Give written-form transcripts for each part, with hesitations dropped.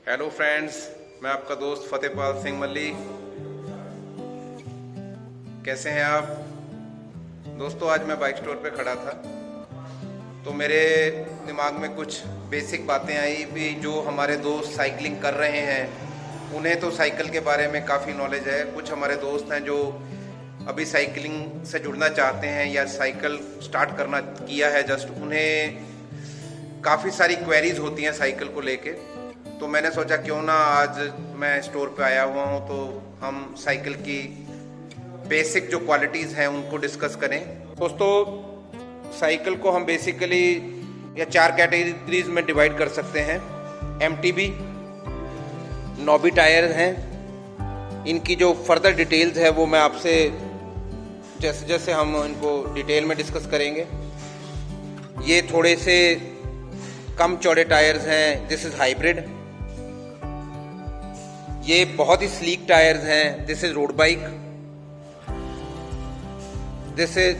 Hello friends, मैं आपका दोस्त फतेहपाल सिंह मल्ली। कैसे हैं आप दोस्तों? आज मैं बाइक स्टोर पे खड़ा था तो मेरे दिमाग में कुछ बेसिक बातें आई भी। जो हमारे दोस्त साइकिलिंग कर रहे हैं उन्हें तो साइकिल के बारे में काफ़ी नॉलेज है। कुछ हमारे दोस्त हैं जो अभी साइकिलिंग से जुड़ना चाहते हैं या साइकिल स्टार्ट करना किया है जस्ट, उन्हें काफ़ी सारी क्वेरीज होती हैं साइकिल को लेके। तो मैंने सोचा क्यों ना आज मैं स्टोर पे आया हुआ हूँ तो हम साइकिल की बेसिक जो क्वालिटीज़ हैं उनको डिस्कस करें। दोस्तों, साइकिल को हम बेसिकली या 4 कैटेगरीज में डिवाइड कर सकते हैं। एमटीबी, नॉबी टायर हैं। इनकी जो फर्दर डिटेल्स है वो मैं आपसे जैसे जैसे हम इनको डिटेल में डिस्कस करेंगे। ये थोड़े से कम चौड़े टायर्स हैं, दिस इज़ हाइब्रिड। ये बहुत ही स्लीक टायर्स हैं, this is road bike. This is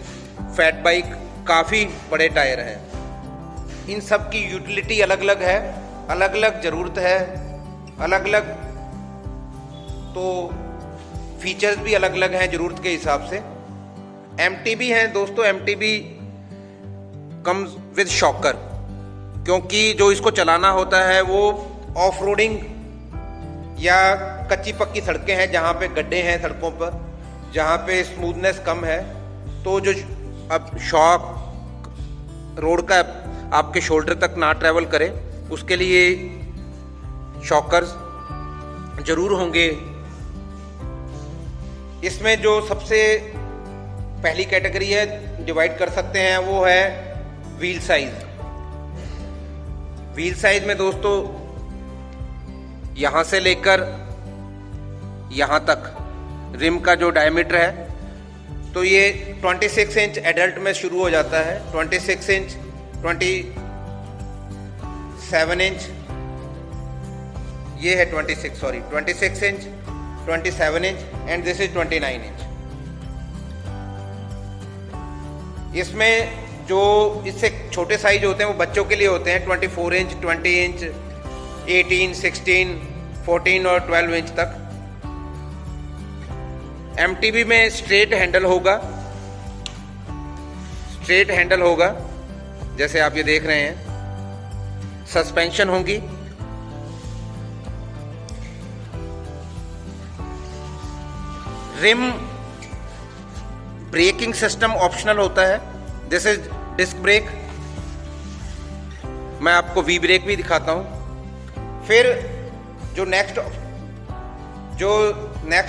fat bike, काफ़ी बड़े टायर हैं। इन सब की यूटिलिटी अलग अलग है, अलग अलग ज़रूरत है, अलग अलग तो फीचर्स भी अलग अलग हैं ज़रूरत के हिसाब से। एमटीबी हैं दोस्तों, एमटीबी कम्स विद शॉकर, क्योंकि जो इसको चलाना होता है वो ऑफ रोडिंग या कच्ची पक्की सड़कें हैं जहाँ पे गड्ढे हैं सड़कों पर, जहाँ पे स्मूथनेस कम है, तो जो अब शॉक रोड का आपके शोल्डर तक ना ट्रैवल करे उसके लिए शॉकर्स ज़रूर होंगे। इसमें जो सबसे पहली कैटेगरी है डिवाइड कर सकते हैं वो है व्हील साइज। व्हील साइज में दोस्तों यहाँ से लेकर यहाँ तक रिम का जो डायमीटर है तो ये 26 इंच एडल्ट में शुरू हो जाता है, 26 इंच, 27 इंच, ये है 26 inch, 27 inch and this is 29 inch. इसमें जो इससे छोटे साइज होते हैं वो बच्चों के लिए होते हैं, 24 इंच, 20 इंच, 18, 16, 14 और 12 इंच तक। एमटीबी में स्ट्रेट हैंडल होगा जैसे आप ये देख रहे हैं। सस्पेंशन होंगी, रिम ब्रेकिंग सिस्टम ऑप्शनल होता है, दिस इज डिस्क ब्रेक। मैं आपको वी ब्रेक भी दिखाता हूं। फिर जो नेक्स्ट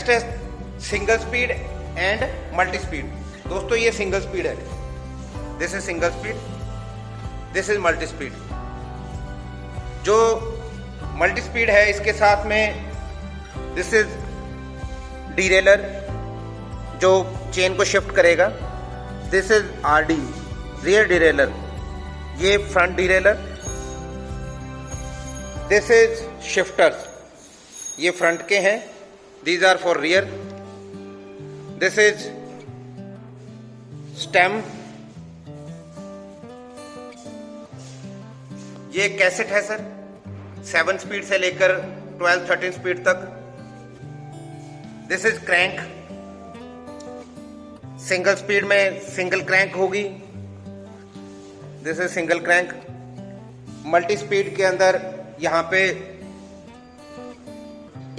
है single speed and multi speed. दोस्तों ये सिंगल स्पीड है, this is single speed, this is multi speed. जो मल्टी स्पीड है इसके साथ में दिस इज डीरेलर जो चेन को शिफ्ट करेगा, this is RD rear derailleur, ये front derailleur, this is shifters, ये फ्रंट के हैं, these are for rear, this is stem, ये कैसेट है सर, 7 स्पीड से लेकर 12-13 स्पीड तक। This is crank, single speed में सिंगल क्रैंक होगी, this is single crank. Multi speed के अंदर यहाँ पे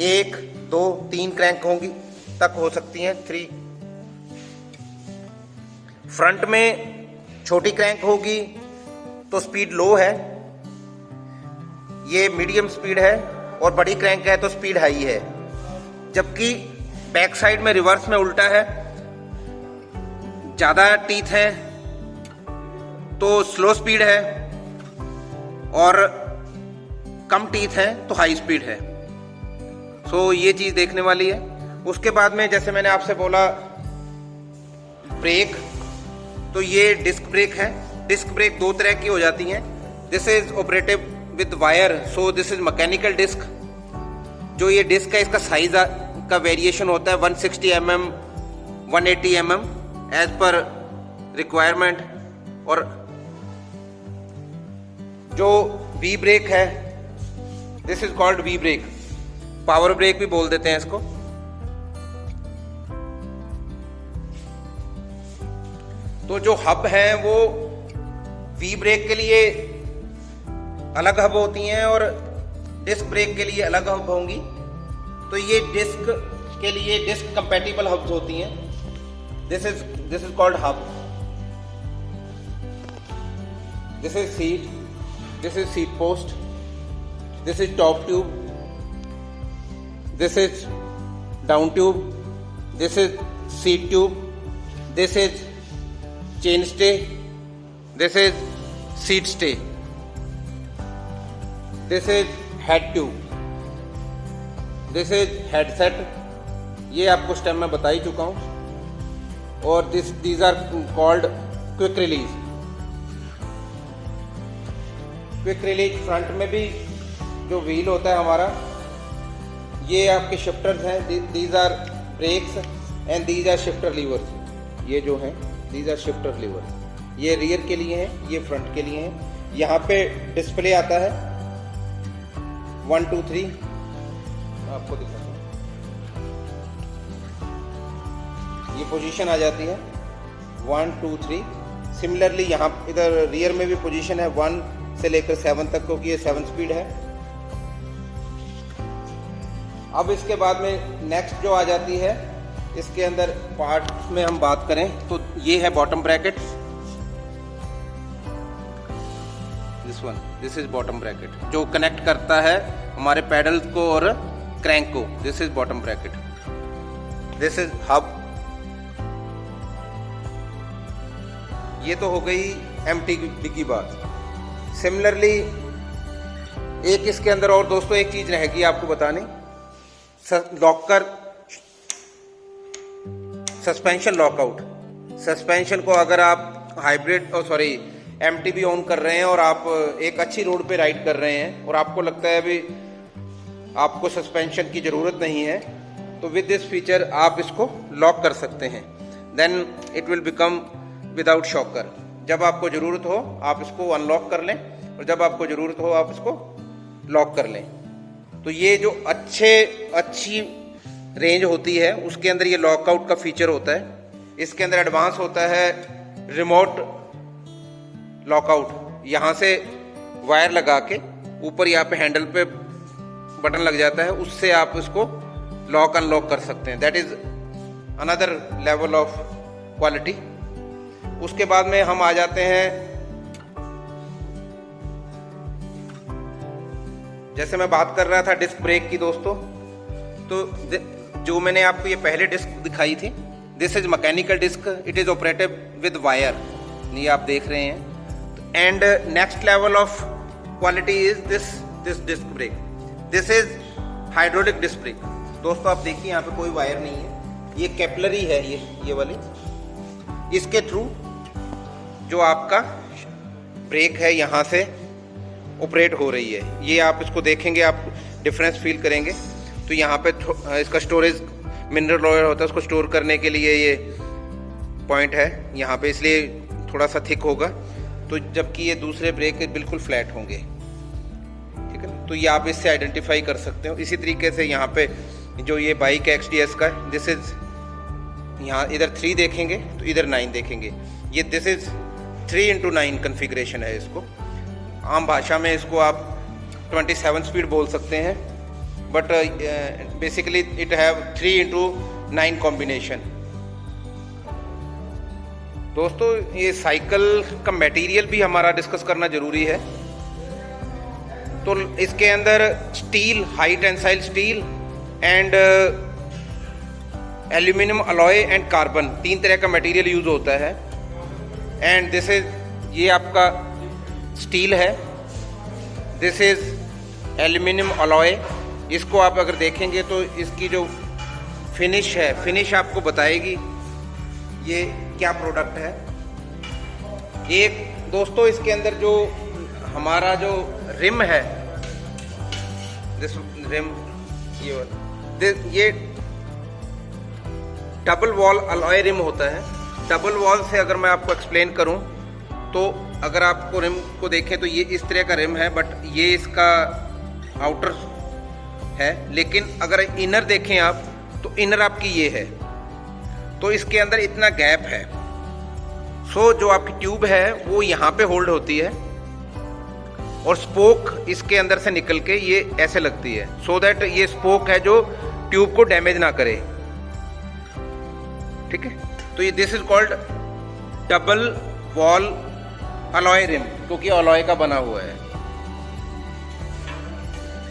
1, 2, 3 क्रैंक होंगी तक हो सकती हैं, 3। फ्रंट में छोटी क्रैंक होगी तो स्पीड लो है, ये मीडियम स्पीड है, और बड़ी क्रैंक है तो स्पीड हाई है। जबकि बैक साइड में रिवर्स में उल्टा है, ज़्यादा टीथ है तो स्लो स्पीड है और कम टीथ है तो हाई स्पीड है। सो ये चीज़ देखने वाली है। उसके बाद में जैसे मैंने आपसे बोला ब्रेक, तो ये डिस्क ब्रेक है। डिस्क ब्रेक 2 तरह की हो जाती हैं, this is operative with wire, so this is mechanical disc. जो ये डिस्क है इसका साइज का वेरिएशन होता है 160 mm, 180 mm एज पर रिक्वायरमेंट। और जो वी ब्रेक है this is called V brake, power brake भी बोल देते हैं इसको। तो जो हब है वो वी ब्रेक के लिए अलग हब होती हैं और डिस्क ब्रेक के लिए अलग हब होंगी। तो ये डिस्क के लिए डिस्क कंपैटिबल हब्स होती हैं। This is called hub, this is seat, this is seat post, this is top tube, this is down tube, this is seat tube, this is chain stay, this is seat stay, this is head tube, this is headset. ये आपको step में बता ही चुका हूं। और these are called quick release. Quick release front में भी जो व्हील होता है हमारा, ये आपके शिफ्टर्स हैं। These are brakes and these are shifter levers. ये जो हैं दीज आर शिफ्टर लीवर्स। ये रियर के लिए हैं, ये फ्रंट के लिए हैं। यहाँ पे डिस्प्ले आता है 1 2 3, आपको दिखाता हूँ। ये पोजीशन आ जाती है 1 2 3। सिमिलरली यहाँ इधर रियर में भी पोजीशन है 1 से लेकर 7 तक, क्योंकि ये 7 स्पीड है। अब इसके बाद में नेक्स्ट जो आ जाती है, इसके अंदर पार्ट में हम बात करें तो ये है bottom bracket. This is bottom bracket जो कनेक्ट करता है हमारे पैडल को और क्रैंक को। This is bottom bracket. This is hub. ये तो हो गई एम्प्टी की बात। सिमिलरली एक इसके अंदर और दोस्तों एक चीज रहेगी आपको बतानी, लॉकर, सस्पेंशन लॉकआउट। सस्पेंशन को अगर आप हाइब्रिड एमटीबी ऑन कर रहे हैं और आप एक अच्छी रोड पे राइड कर रहे हैं और आपको लगता है अभी आपको सस्पेंशन की ज़रूरत नहीं है, तो विद दिस फीचर आप इसको लॉक कर सकते हैं। Then it will become without shocker. जब आपको ज़रूरत हो आप इसको अनलॉक कर लें और जब आपको ज़रूरत हो आप इसको लॉक कर लें। तो ये जो अच्छी रेंज होती है उसके अंदर ये लॉकआउट का फीचर होता है। इसके अंदर एडवांस होता है रिमोट लॉकआउट। यहाँ से वायर लगा के ऊपर यहाँ पे हैंडल पे बटन लग जाता है, उससे आप इसको लॉक अनलॉक कर सकते हैं। That is another level of quality. उसके बाद में हम आ जाते हैं, जैसे मैं बात कर रहा था डिस्क ब्रेक की दोस्तों, तो जो मैंने आपको ये पहले डिस्क दिखाई थी, this is mechanical disc, it is operated with wire, ये आप देख रहे हैं। And next level of quality is this disc brake. This is hydraulic disc brake. दोस्तों आप देखिए यहाँ पे कोई वायर नहीं है, ये कैपिलरी है, ये वाली। इसके थ्रू जो आपका ब्रेक है यहाँ से ऑपरेट हो रही है। ये आप इसको देखेंगे, आप डिफरेंस फील करेंगे। तो यहाँ पे इसका स्टोरेज मिनरल ऑयल होता है, उसको स्टोर करने के लिए ये पॉइंट है यहाँ पे, इसलिए थोड़ा सा थिक होगा। तो जबकि ये दूसरे ब्रेक बिल्कुल फ्लैट होंगे, ठीक है ना। तो ये आप इससे आइडेंटिफाई कर सकते हो। इसी तरीके से यहाँ पे जो ये बाइक है XDS का, दिस इज, यहाँ इधर 3 देखेंगे तो इधर 9 देखेंगे। ये दिस इज 3x9 कन्फिग्रेशन है। इसको आम भाषा में इसको आप 27 स्पीड बोल सकते हैं, but basically it have 3x9 combination. दोस्तों ये साइकिल का मटेरियल भी हमारा डिस्कस करना जरूरी है। तो इसके अंदर steel, high tensile steel and aluminium alloy and carbon, 3 तरह का मटेरियल यूज होता है। एंड दिस इज, ये आपका स्टील है, दिस इज एल्यूमिनियम अलॉय। इसको आप अगर देखेंगे तो इसकी जो फिनिश है, फिनिश आपको बताएगी ये क्या प्रोडक्ट है। एक दोस्तों इसके अंदर जो हमारा जो रिम है, दिस रिम, ये डबल वॉल अलॉय रिम होता है। डबल वॉल से अगर मैं आपको एक्सप्लेन करूं तो अगर आपको रिम को देखें तो ये इस तरह का रिम है, बट ये इसका आउटर है, लेकिन अगर इनर देखें आप तो इनर आपकी ये है, तो इसके अंदर इतना गैप है। सो जो आपकी ट्यूब है वो यहाँ पे होल्ड होती है और स्पोक इसके अंदर से निकल के ये ऐसे लगती है, सो दैट ये स्पोक है जो ट्यूब को डैमेज ना करे। ठीक है, तो ये this is called double wall alloy rim, क्योंकि अलॉय का बना हुआ है।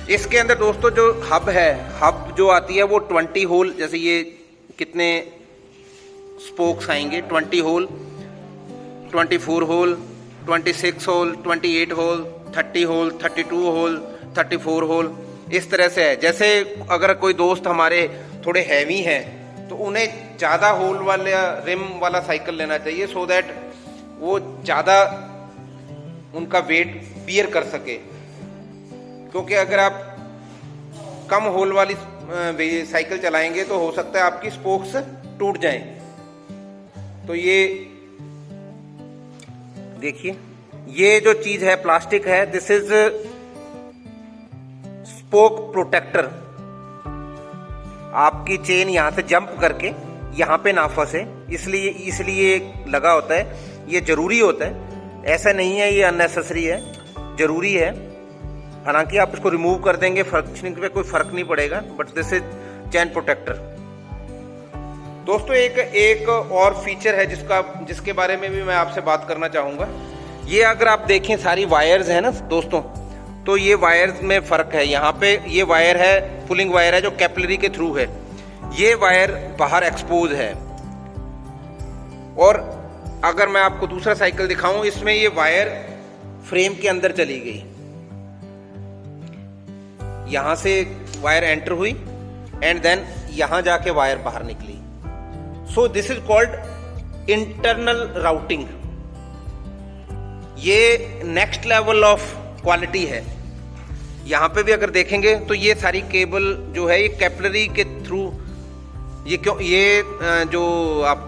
इसके अंदर दोस्तों जो हब है, हब जो आती है वो 20 होल, जैसे ये कितने स्पोक्स आएंगे, 20 hole, 24 hole, 26 hole, 28 hole, 30 hole, 32 hole, 34 hole, इस तरह से है। जैसे अगर कोई दोस्त हमारे थोड़े हैवी हैं तो उन्हें ज़्यादा होल वाला रिम वाला साइकिल लेना चाहिए, सो दैट वो ज़्यादा उनका वेट बियर कर सके। क्योंकि अगर आप कम होल वाली साइकिल चलाएंगे तो हो सकता है आपकी स्पोक्स टूट जाएं। तो ये देखिए, ये जो चीज है प्लास्टिक है, दिस इज स्पोक प्रोटेक्टर। आपकी चेन यहां से जंप करके यहां पे ना फंसे, इसलिए लगा होता है। ये जरूरी होता है, ऐसा नहीं है ये अननेसेसरी है, जरूरी है। हालांकि आप इसको रिमूव कर देंगे, फंक्शनिंग पे कोई फर्क नहीं पड़ेगा, but this is chain protector. दोस्तों एक और फीचर है जिसके बारे में भी मैं आपसे बात करना चाहूंगा। ये अगर आप देखें सारी वायर्स है ना दोस्तों, तो ये वायर्स में फर्क है। यहाँ पे ये वायर है, पुलिंग वायर है जो कैपिलरी के थ्रू है, ये वायर बाहर एक्सपोज है। और अगर मैं आपको दूसरा साइकिल दिखाऊं, इसमें ये वायर फ्रेम के अंदर चली गई, यहां से वायर एंटर हुई एंड देन यहां जाके वायर बाहर निकली। सो this is called internal routing. ये नेक्स्ट लेवल ऑफ क्वालिटी है। यहां पे भी अगर देखेंगे तो ये सारी केबल जो है ये कैपिलरी के थ्रू, ये जो आप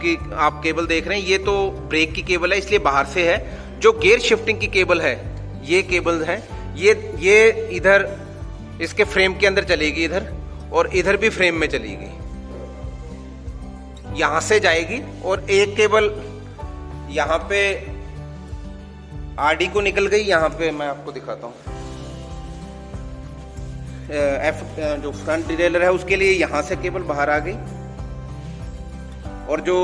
केबल देख रहे हैं ये तो ब्रेक की केबल है, इसलिए बाहर से है। जो गियर शिफ्टिंग की केबल है, ये केबल है, ये इधर इसके फ्रेम के अंदर चलेगी इधर, और इधर भी फ्रेम में चलेगी, यहां से जाएगी। और एक केबल यहां पे आरडी को निकल गई, यहां पे मैं आपको दिखाता हूं, जो फ्रंट डिरेलर है उसके लिए यहां से केबल बाहर आ गई, और जो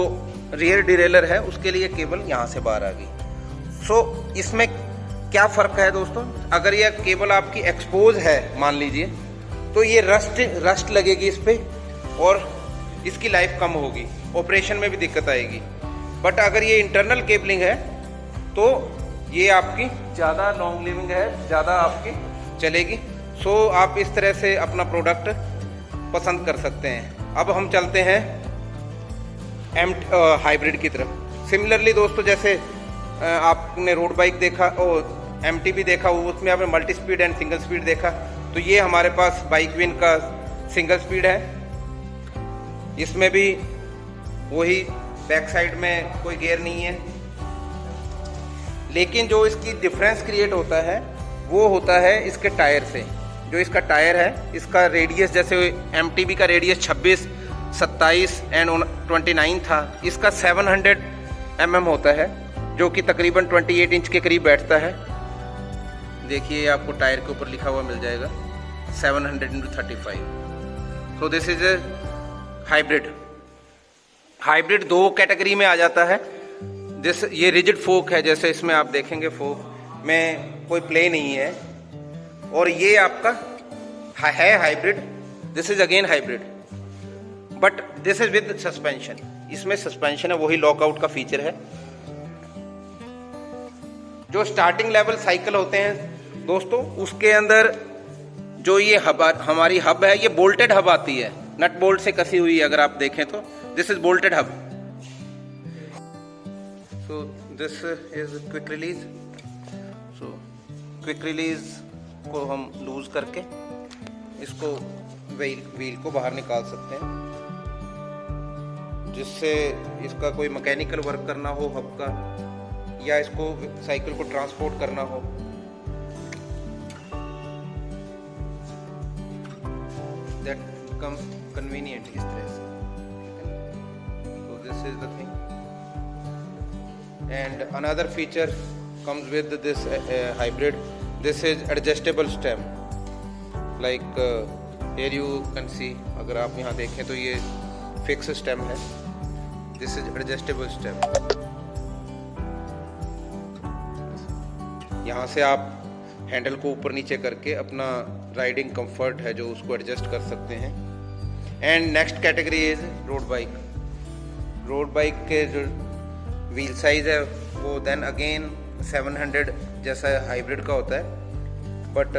रियर डिरेलर है उसके लिए केबल यहां से बाहर आ गई। सो इसमें क्या फर्क है दोस्तों, अगर ये केबल आपकी एक्सपोज है मान लीजिए, तो ये रस्ट लगेगी इस पे और इसकी लाइफ कम होगी, ऑपरेशन में भी दिक्कत आएगी। बट अगर ये इंटरनल केबलिंग है तो ये आपकी ज़्यादा लॉन्ग लिविंग है, ज़्यादा आपकी चलेगी। सो आप इस तरह से अपना प्रोडक्ट पसंद कर सकते हैं। अब हम चलते हैं हाइब्रिड की तरफ। सिमिलरली दोस्तों, जैसे आपने रोड बाइक देखा और MTB देखा, उसमें आपने multi speed and single speed देखा, तो ये हमारे पास बाइक विन का सिंगल स्पीड है। इसमें भी वही बैक साइड में कोई गियर नहीं है, लेकिन जो इसकी डिफरेंस क्रिएट होता है वो होता है इसके टायर से। जो इसका टायर है, इसका रेडियस, जैसे MTB का रेडियस 26, 27 एंड 29 था, इसका 700 mm होता है, जो कि तकरीबन 28 इंच के करीब बैठता है। देखिए आपको टायर के ऊपर लिखा हुआ मिल जाएगा 700x35। So this is a hybrid. Hybrid दो कैटेगरी में आ जाता है। ये रिजिड फोक है, जैसे इसमें आप देखेंगे फोक में कोई प्ले नहीं है, और ये आपका है hybrid. This is again hybrid, but this is with suspension. इसमें सस्पेंशन है, वही लॉकआउट का फीचर है। जो स्टार्टिंग लेवल साइकिल होते हैं दोस्तों, उसके अंदर जो ये हमारी हब है, ये बोल्टेड हब आती है, नट बोल्ट से कसी हुई। अगर आप देखें तो this is bolted hub. So this is quick release. So quick release को हम लूज करके इसको व्हील को बाहर निकाल सकते हैं, जिससे इसका कोई मैकेनिकल वर्क करना हो हब का, या इसको साइकिल को ट्रांसपोर्ट करना हो। दैट बिकम कन्वीनियंट इस तरह से। So this is the thing, and another feature comes with this hybrid. This is adjustable stem, like here you can see, अगर आप यहाँ देखें तो ये फिक्स स्टेम है, दिस इज एडजस्टेबल स्टेम। यहाँ से आप हैंडल को ऊपर नीचे करके अपना राइडिंग कंफर्ट है जो उसको एडजस्ट कर सकते हैं। And next category is road bike. Road bike के जो व्हील साइज है वो देन अगेन 700 जैसा हाइब्रिड का होता है, बट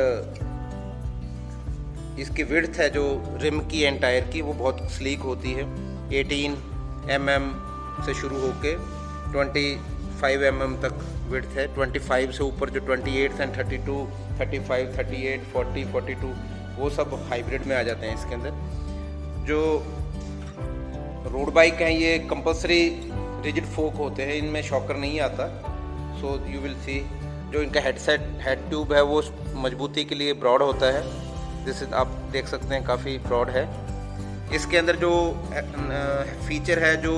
इसकी विड्थ है जो रिम की एंड टायर की वो बहुत स्लीक होती है। 18 mm से शुरू होके 25 mm तक विड्थ है। 25 से ऊपर जो 28 एंड 32, 35, 38, 40, 42 वो सब हाइब्रिड में आ जाते हैं इसके अंदर। जो रोड बाइक हैं ये कंपलसरी रिजिड फोक होते हैं, इनमें शॉकर नहीं आता। सो यू विल सी जो इनका हेड ट्यूब है वो मजबूती के लिए ब्रॉड होता है। जैसे आप देख सकते हैं काफ़ी ब्रॉड है। इसके अंदर जो फीचर है जो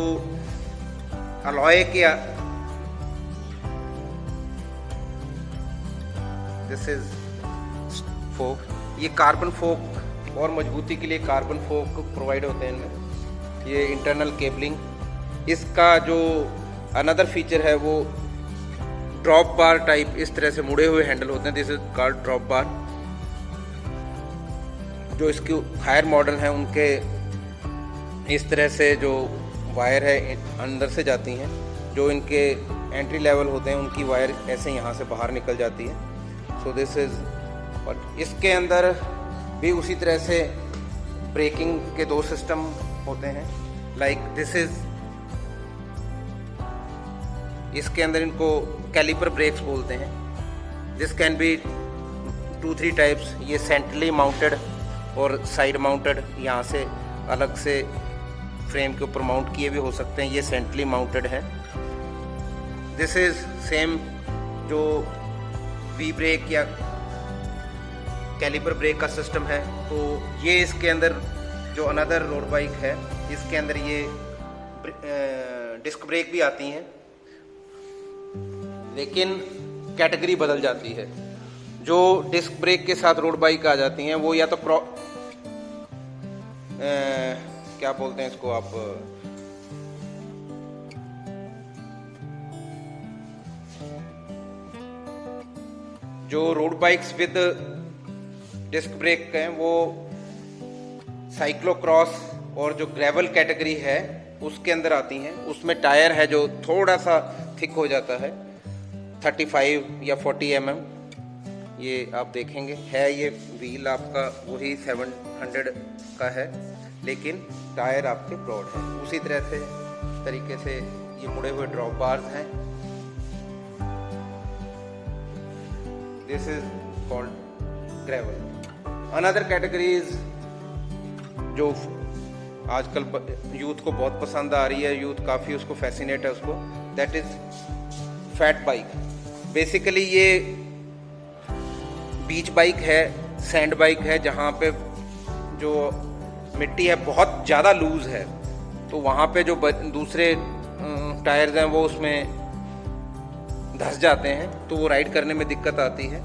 अलॉय के दिस इज फोक, ये कार्बन फोक और मजबूती के लिए कार्बन फोक प्रोवाइड होते हैं इनमें। ये इंटरनल केबलिंग, इसका जो अनदर फीचर है वो ड्रॉप बार टाइप इस तरह से मुड़े हुए हैंडल होते हैं। दिस इज कॉल्ड ड्रॉप बार। जो इसके हायर मॉडल हैं उनके इस तरह से जो वायर है अंदर से जाती हैं, जो इनके एंट्री लेवल होते हैं उनकी वायर ऐसे यहाँ से बाहर निकल जाती है। सो दिस इज, और इसके अंदर भी उसी तरह से ब्रेकिंग के 2 सिस्टम होते हैं। लाइक दिस इज, इसके अंदर इनको कैलिपर ब्रेक्स बोलते हैं। This can be 2-3 types. ये सेंट्रली माउंटेड और साइड माउंटेड, यहाँ से अलग से फ्रेम के ऊपर माउंट किए भी हो सकते हैं। ये सेंट्रली माउंटेड है। दिस इज सेम जो वी ब्रेक या कैलिपर ब्रेक का सिस्टम है, तो ये इसके अंदर जो अनदर रोड बाइक है इसके अंदर ये डिस्क ब्रेक भी आती हैं, लेकिन कैटेगरी बदल जाती है। जो डिस्क ब्रेक के साथ रोड बाइक आ जाती हैं वो या तो क्या बोलते हैं इसको आप, जो road bikes with disc brake हैं वो साइक्लोक्रॉस और जो ग्रेवल कैटेगरी है उसके अंदर आती हैं। उसमें टायर है जो थोड़ा सा थिक हो जाता है, 35 या 40 mm। ये आप देखेंगे है, ये व्हील आपका वही 700 का है, लेकिन टायर आपके ब्रॉड है। उसी तरह से तरीके से ये मुड़े हुए ड्रॉप बार्स हैं। This is called gravel. Another categories जो आजकल यूथ को बहुत पसंद आ रही है, यूथ काफ़ी उसको फैसिनेट है उसको, that is fat bike. Basically ये बीच बाइक है, सैंड बाइक है, जहाँ पे जो मिट्टी है बहुत ज़्यादा लूज है, तो वहाँ पे जो दूसरे टायर्स हैं वो उसमें धंस जाते हैं, तो वो राइड करने में दिक्कत आती है।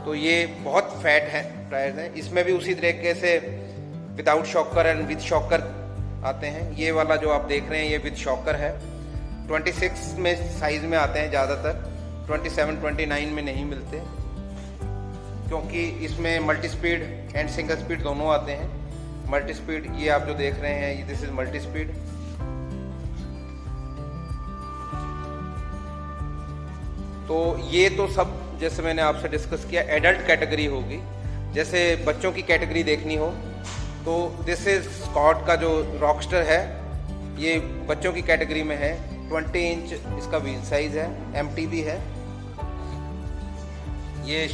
तो ये बहुत फैट है टायर्स हैं। इसमें भी उसी तरीके से without shocker and with shocker आते हैं। ये वाला जो आप देख रहे हैं ये विद शॉकर है। 26 में साइज में आते हैं ज़्यादातर, 27, 29 में नहीं मिलते, क्योंकि इसमें multi speed and single speed दोनों आते हैं। मल्टी स्पीड ये आप जो देख रहे हैं ये दिस इज मल्टी स्पीड। तो ये तो सब जैसे मैंने आपसे डिस्कस किया एडल्ट कैटेगरी होगी। जैसे बच्चों की कैटेगरी देखनी हो तो दिस इज स्कॉट का जो रॉकस्टर है, ये बच्चों की कैटेगरी में है। 20 इंच इसका व्हील साइज है, MTB है। ये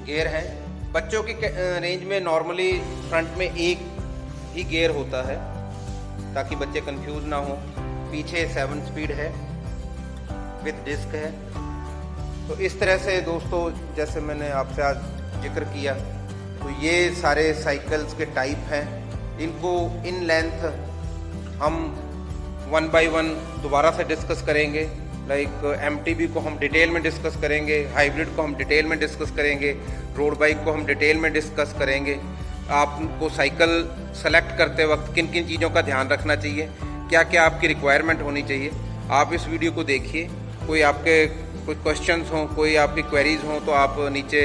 गियर है। बच्चों की रेंज में नॉर्मली फ्रंट में एक ही गियर होता है ताकि बच्चे कंफ्यूज ना हो। पीछे 7 स्पीड है विद डिस्क है। तो इस तरह से दोस्तों जैसे मैंने आपसे आज जिक्र किया तो ये सारे साइकिल्स के टाइप हैं, इनको इन लेंथ हम 1 बाय 1 दोबारा से डिस्कस करेंगे। लाइक एमटीबी को हम डिटेल में डिस्कस करेंगे, हाइब्रिड को हम डिटेल में डिस्कस करेंगे, रोड बाइक को हम डिटेल में डिस्कस करेंगे। आपको साइकिल सेलेक्ट करते वक्त किन किन चीज़ों का ध्यान रखना चाहिए, क्या क्या आपकी रिक्वायरमेंट होनी चाहिए, आप इस वीडियो को देखिए। कोई आपके कोई क्वेश्चंस हों, कोई आपकी क्वेरीज हों तो आप नीचे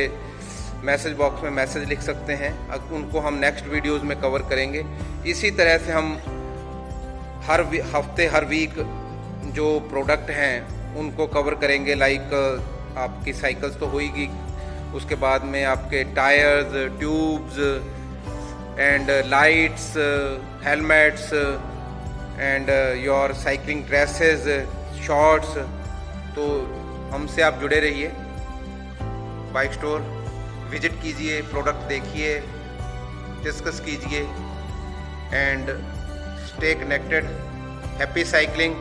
मैसेज बॉक्स में मैसेज लिख सकते हैं, उनको हम नेक्स्ट वीडियोस में कवर करेंगे। इसी तरह से हम हर हफ्ते हर वीक जो प्रोडक्ट हैं उनको कवर करेंगे। लाइक आपकी साइकिल्स तो होएगी, उसके बाद में आपके tyres, tubes and lights, helmets and your cycling dresses, shorts. तो हमसे आप जुड़े रहिए, बाइक स्टोर विजिट कीजिए, प्रोडक्ट देखिए, डिस्कस कीजिए and stay connected. Happy cycling.